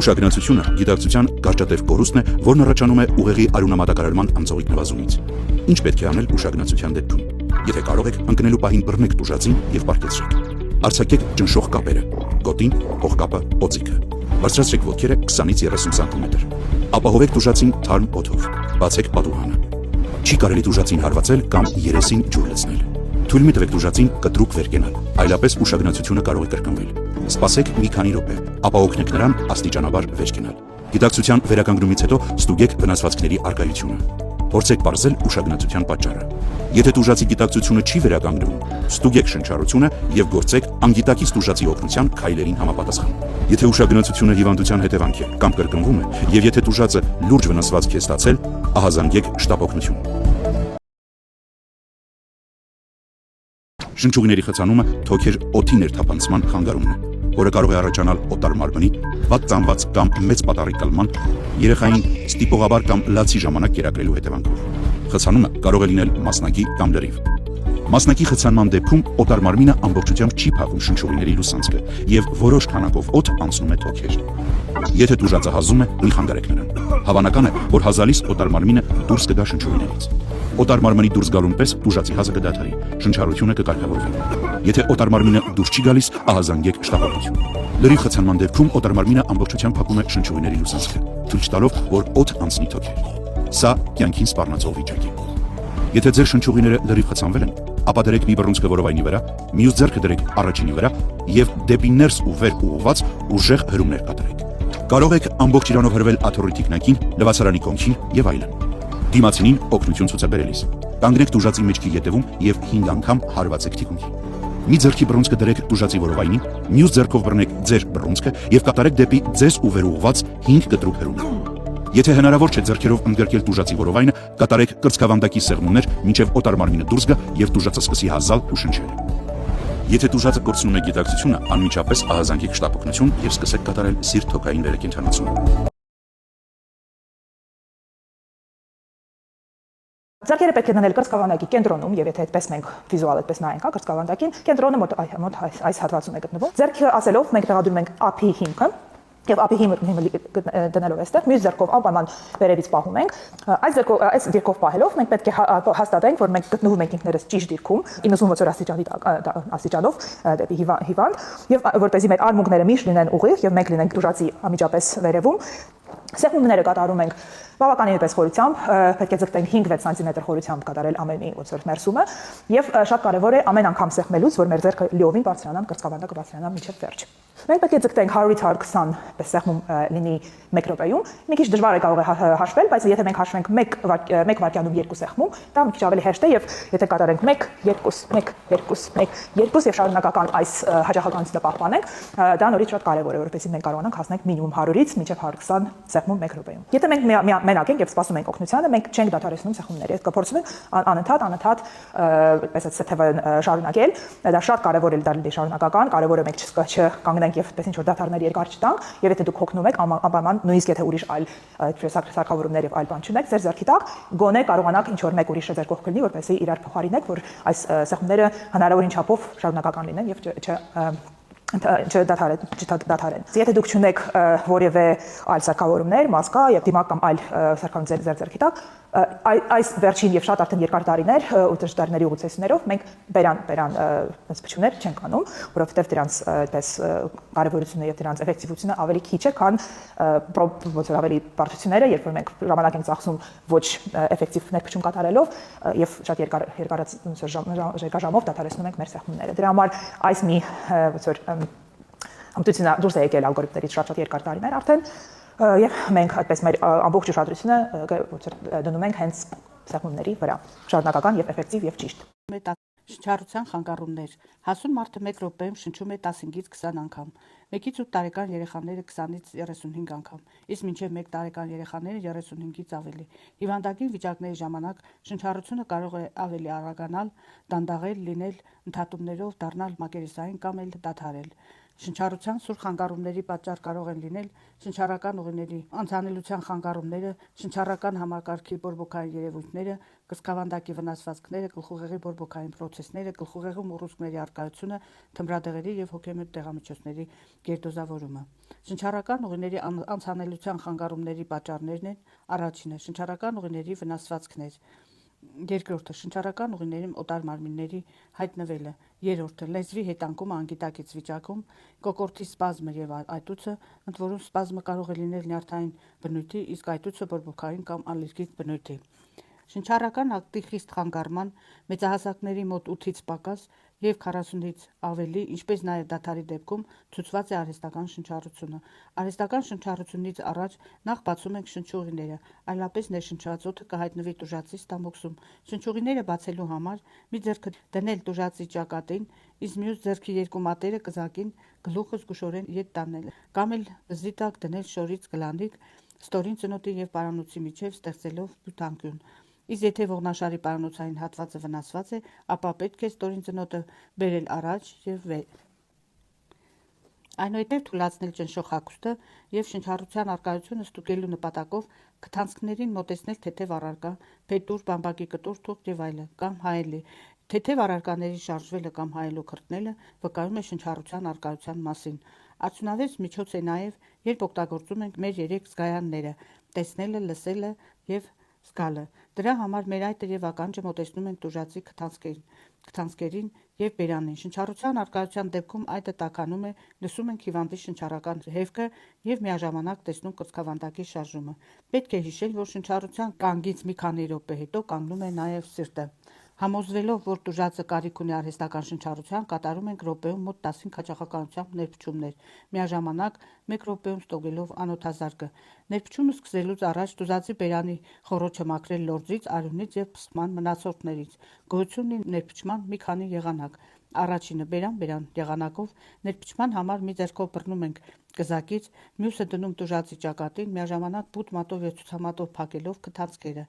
Ուշագնացությունը գիտակցության կարճատև կորուստն է, որն առաջանում է ուղեղի արյունամատակարարման անձողիկ նվազումից։ Ինչ պետք է անել ուշագնացության դեպքում։ Եթե կարող եք, ընկնելու պահին բռնեք տուժածին եւ պարկեցրեք։ Արձակեք ճնշող կապերը՝ գոտին, կողկապը, օձիքը։ Բարձրացրեք ոտքերը 20-ից 30 սանտիմետր։ Ապահովեք տուժածին թարմ օդով։ Բացեք պատուհանը։ Չի կարելի տուժածին հարվածել կամ երեսին ջուր լցնել։ Թույլ մի տվեք տուժածին կտրուկ վեր կենալ, այլապես ուշագնացությունը կարող է կրկնվել։ Սպասեք մի քանի րոպե, ապա օգնեք նրան աստիճանաբար վեր կենալ։ Գիտակցության վերականգնումից հետո ստուգեք վնասվածքների առկայությունը։ Փորձեք պարզել ուշագնացության պատճառը։ Եթե տուժածի գիտակցությունը չի վերականգնվում, ստուգեք շնչառությունը եւ գործեք անգիտակից տուժածի օգնության քայլերին համապատասխան։ Եթե ուշագնացությունը հիվանդության հետևանք է կամ կրկնվում է, եւ եթե տուժածը լուրջ վնասվածք է ստացել, ահազանգեք շտապօգնություն։ Շնչուղիների խցանումը թոքեր օդի ներթափանցման խանգարումն է, որը կարող է առաջանալ օտար մարմնի, վատ ծամված կամ մեծ պատառի կլման, երեխային ստիպողաբար կամ լացի ժամանակ կերակրելու հետևանքով։ Խցանումը կարող է լինել մասնակի կամ լրիվ։ Մասնակի խցանման դեպքում օտար մարմինը ամբողջությամբ չի փակում շնչուղիների լուսանցքը եւ որոշ քանակով օդ անցնում է թոքեր։ Եթե տուժածը հազում է, մի խանգարեք նրան։ Հավանական է, որ հազալիս օտար մարմինը դուրս կգա շնչուղիներից։ Օտար մարմնի դուրս գալուն պես տուժածի հազը կդադարի, շնչառությունը կկարգավորվի։ Եթե օտար մարմինը դուրս չի գալիս, ահազանգեք շտապօգնություն։ Լրիվ խցանման դեպքում օտար մարմինը ամբողջությամբ փակում է շնչուղիների լուսանցքը, թույլ չտալով, որ օդ անցնի թոքեր։ Սա կյանքին սպառնացող վիճակ է։ Եթե ձեր շնչուղիները լրիվ խցանվել են, ապա դրեք մի բռունցքը որովայնի վրա, մյուս ձեռքը դրեք առաջինի վրա եւ դեպի ներս ու վեր ուղղված ուժեղ հրումներ կատարեք։ Կարող եք ամբողջ իրանով հրվել աթոռի թիկնակին, լվացարանի կոնքին եւ այլն։ Դիմացինին օգնություն ցուցաբերելիս կանգնեք տուժածի մեջքի ետևում եւ 5 անգամ հարվածեք թիկունքին։ Մի ձեռքի բռունցքը դրեք տուժածի որովայնին, մյուս ձեռքով բռնեք ձեր բռունցքը եւ կատարեք դեպի ձեզ ու վեր ուղղված 5 կտրուկ հրում։ Եթե հնարավոր չէ ձեռքերով ընդգրկել տուժածի որովայնը, կատարեք կրծքավանդակի սեղմումներ, մինչև օտար մարմինը դուրս գա եւ տուժածը սկսի հազալ ու շնչել։ Եթե տուժածը կորցնում է գիտակցությունը, անմիջապես ահազանգեք շտապօգնություն եւ սկսեք կատարել սիրտ-թոքային վերակենդանացում։ Ձեռքերը պետք է դնել կրծքավանդակի կենտրոնում եւ եթե այդպես մենք վիզուալ այդպես նայենք, կրծքավանդակին կենտրոնը մոտ այս հատվածում է գտնվում։ Ձեռքը ասելով մենք տեղադրում ենք ափի հիմքը եւ ափի հիմքը դնելով այստեղ, մյուս ձեռքով անպայման վերևից պահում ենք։ Այս դիրքով պահելով մենք պետք է հաստատենք, որ մենք գտնվում ենք ինքներս ճիշտ դիրքում 96 աստիճանով դեպի հիվանդ եւ որպեսզի մեր արմունկները միշտ լինեն ուղիղ եւ մենք լինենք տուժածի անմիջապես վերևում։ Սեղմումները կատարում ենք բավականին պես խորությամբ, պետք է ձգտենք 5-6 սանտիմետր խորությամբ կատարել ամեն մի ներսումը եւ շատ կարեւոր է ամեն անգամ սեղմելուց, որ մեր ձեռքը լիովին բարձրանան, կրծքավանդակը բարձրանա մինչեւ վերջ։ Մենք պետք է ձգտենք 100-ից 120 պես սեղմում լինի 1 րոպեում։ Մի քիչ դժվար է կարող է հաշվել, բայց եթե մենք հաշվենք 1 վայրկյանում 2 սեղմում, դա մի քիչ ավելի հեշտ է եւ եթե կատարենք 1 2 1 2 1 2 եւ շարունակական այս հաջողականությունը պահպանենք, դա նորից շատ կարեւոր է, որովհետեւ մենք կարողանանք հասնել մինիմում 100-ից մինչեւ 120 սեղմում 1 րոպեում։ Եթե մենք մենակ ենք եւ սպասում ենք օգնությանը, մենք չենք դադարեցնում սեղմումները, այդ կփորձում ենք անընդհատ այդպես սեթևը շարունակել։ Դա շատ կարեւոր է դառնալի շարունակական, կարեւոր է մենք չկանգնենք եւ այդպես ինչ որ դադարներ երկար չտանք եւ եթե դուք հոգնում եք անպայման նույնիսկ եթե ուրիշ այլ սարքավորումներ եւ այլ բան չունեք ձեր ձեռքի տակ, գոնե կարողանաք ինչ որ մեկ ուրիշը ձեր կողքին լինի, որպեսզի իրար փոխարինեք, որ այս սեղմումները հնարավորին չափով շարունակական լինեն եւ չդադարեն։ Եթե դուք չունեք որևէ այլ սարքավորումներ, մասկա եւ դիմակ կամ այլ սարքավորում ձեր ձեռքի տակ, այս վերջին եւ շատ արդեն երկար տարիներ ու դժտարների ուղղություններով մենք բերան փչումներ չենք անում, որովհետեւ դրանց այդպես կարեւորությունը եւ դրանց էֆեկտիվությունը ավելի քիչ է, քան ոնց որ ավելի բարդությունները, երբ որ մենք ժամանակ ենք ծախսում ոչ էֆեկտիվ ներփչում կատարելով եւ շատ երկար ժամով դադարեցնում ենք մեր սեղմումները։ Դրա համար այս մի ոնց որ ամբողջությունը դուրս է եկել ալգորիթմներից շատ երկար տարիներ արդեն եւ մենք այդպես մեր ամբողջ ուշադրությունը դնում ենք հենց սեղմումների վրա, շարունակական եւ էֆեկտիվ եւ ճիշտ։ Շնչառության խանգարումներ։ Հասուն մարդը 1 րոպեում շնչում է 15-ից 20 անգամ, 1-ից 8 տարեկան երեխաները 20-ից 35 անգամ, իսկ մինչև 1 տարեկան երեխաները 35-ից ավելի։ Հիվանդագին վիճակների ժամանակ շնչառությունը կարող է ավելի արագանալ, դանդաղել, լինել ընդհատումներով, դառնալ մակերեսային կամ էլ դադարել։ Շնչառության սուր խանգարումների պատճառ կարող են լինել շնչառական ուղիների անցանելիության խանգարումները, շնչառական համակարգի բորբոքային երևույթները, կրծքավանդակի վնասվածքները, գլխուղեղի բորբոքային պրոցեսները, գլխուղեղում ուռուցքների առկայությունը, թմրադեղերի եւ հոգեմետ դեղամիջոցների գերդոզավորումը։ Շնչառական ուղիների անցանելիության խանգարումների պատճառներն են. առաջինը շնչառական ուղիների վնասվածքներ, երկրորդը շնչառական ուղիներում օտար մարմինների հայտնվելը, երրորդը լեզվի հետանկումը անգիտակից վիճակում, կոկորդի սպազմը եւ այտուցը, ընդ որում սպազմը կարող է լինել նյարդային բնույթի, իսկ այտուցը բորբոքային կամ ալերգիկ բնույթի։ Շնչառական ակտի խիստ խանգարման, մեծահասակների մոտ 8-ից պակաս եւ 40-ից ավելի, ինչպես նաեւ դադարի դեպքում ցուցված է արհեստական շնչառությունը։ Արհեստական շնչառությունից առաջ նախ բացում ենք շնչուղիները, այլապես ներշնչված կհայտնվի տուժածի ստամոքսում։ Շնչուղիները բացելու համար մի ձեռքը դնել տուժածի ճակատին, իսկ մյուս ձեռքի երկու մատերը կզակին, գլուխը զգուշորեն ետ տանել, կամ էլ վզի տակ դնել շորից գլանիկ, ստորին ծնոտի եւ պարանոցի միջև ստեղծելով բյութանկյուն։ Իսկ եթե ողնաշարի պարանոցային հատվածը վնասված է, ապա պետք է ստորին ծնոտը բերել առաջ եւ վեր։ Այնուհետև թուլացնել ճնշող հագուստը եւ շնչառության արկայությունը ստուգելու նպատակով քթանցքներին մոտեցնել թեթև առարկա, փետուր, բամբակի կտոր, թուղթ եւ այլն, կամ հայելի։ Թեթև առարկաների շարժվելը կամ հայելու քրտնելը վկայում է շնչառության արկայության մասին։ Արդյունավետ միջոց է նաեւ, երբ օգտագործում ենք մեր 3 զգայանները՝ տեսնելը, լսելը եւ զգալը։ Դրա համար մեր այտը եւ ականջը մոտեցնում ենք տուժածի քթանցքերին եւ բերանին։ Շնչառության արկայության դեպքում այտը տաքանում է, լսում ենք հիվանդի շնչառական հևքը եւ միաժամանակ տեսնում կրծքավանդակի շարժումը։ Պետք է հիշել, որ շնչառության կանգից մի քանի րոպե հետո կանգնում է նաեւ սիրտը։ Համոզվելով, որ տուժածը կարիք ունի արհեստական շնչառության, կատարում ենք րոպեում մոտ 15 հաճախականությամբ ներփչումներ, միաժամանակ 1 րոպեում ստոգելով անոթազարկը։ Ներփչումը սկսելուց առաջ տուժածի բերանի խոռոչը մաքրել լորձից, արյունից եւ փսման մնացորդներից։ Գոյություն ունի ներփչման մի քանի եղանակ։ Առաջինը բերան եղանակով ներփչման համար մի ձեռքով բռնում ենք կզակից, մյուսը դնում տուժածի ճակատին, միաժամանակ բութ մատով եւ ցուցամատով փակելով քթանցքերը։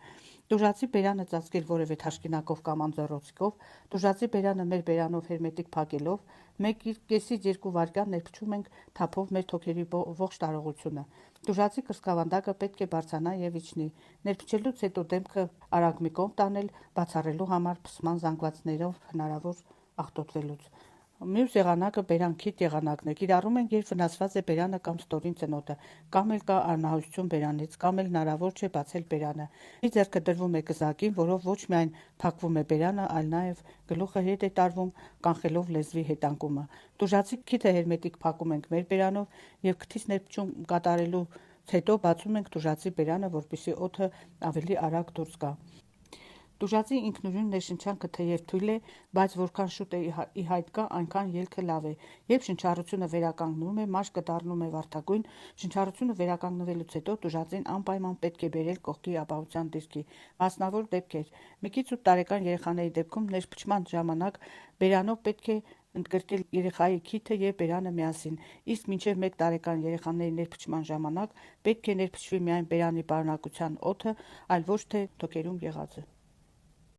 Տուժածի բերանը ծածկել որևէ թաշկինակով կամ անձեռոցիկով, տուժածի բերանը մեր բերանով հերմետիկ փակելով, 1-ից 2 վայրկյան ներփչում ենք թափով մեր թոքերի ողջ տարողությունը։ Տուժածի կրծքավանդակը պետք է բարձրանա եւ իջնի։ Ներփչելուց հետո դեմքը արագ մի կողմ տանել, բացառելու համար փսման զանգվածներով հնարավոր աղտոտվելուց։ Մյուս եղանակը բերանքիթ եղանակն է։ Կիրառում ենք, երբ վնասված է բերանը կամ ստորին ծնոտը, կամ էլ կա անհայություն բերանից, կամ էլ հնարավոր չէ բացել բերանը։ Մի ձեռքը դրվում է կզակին, որով ոչ միայն փակվում է բերանը, այլ նաեւ գլուխը հետ է տարվում, կանխելով լեզվի հետանկումը։ Տուժածի քիթը հերմետիկ փակում ենք մեր բերանով եւ քթից ներփչում կատարելուց հետո բացում ենք տուժածի բերանը, որպեսզի օդը ավելի արագ դուրս գա։ Տուժածի ինքնուրույն ներշնչանքը թեև թույլ է, բայց որքան շուտ է ի հայտ գա, այնքան ելքը լավ է։ Երբ շնչառությունը վերականգնվում է, մաշկը դառնում է վարդագույն, շնչառությունը վերականգնվելուց հետո տուժածին անպայման պետք է բերել կողքի ապահովության դիրքի։ Մասնավոր դեպքեր։ 1-ից 8 տարեկան երեխաների դեպքում ներփչման ժամանակ բերանով պետք է ընդգրկել երեխայի քիթը եւ բերանը միասին, իսկ մինչեւ 1 տարեկան երեխաների ներփչման ժամանակ պետք է ներփչվի միայն բերանի պարունակության օդը, այլ ոչ թե թոքերում եղածը։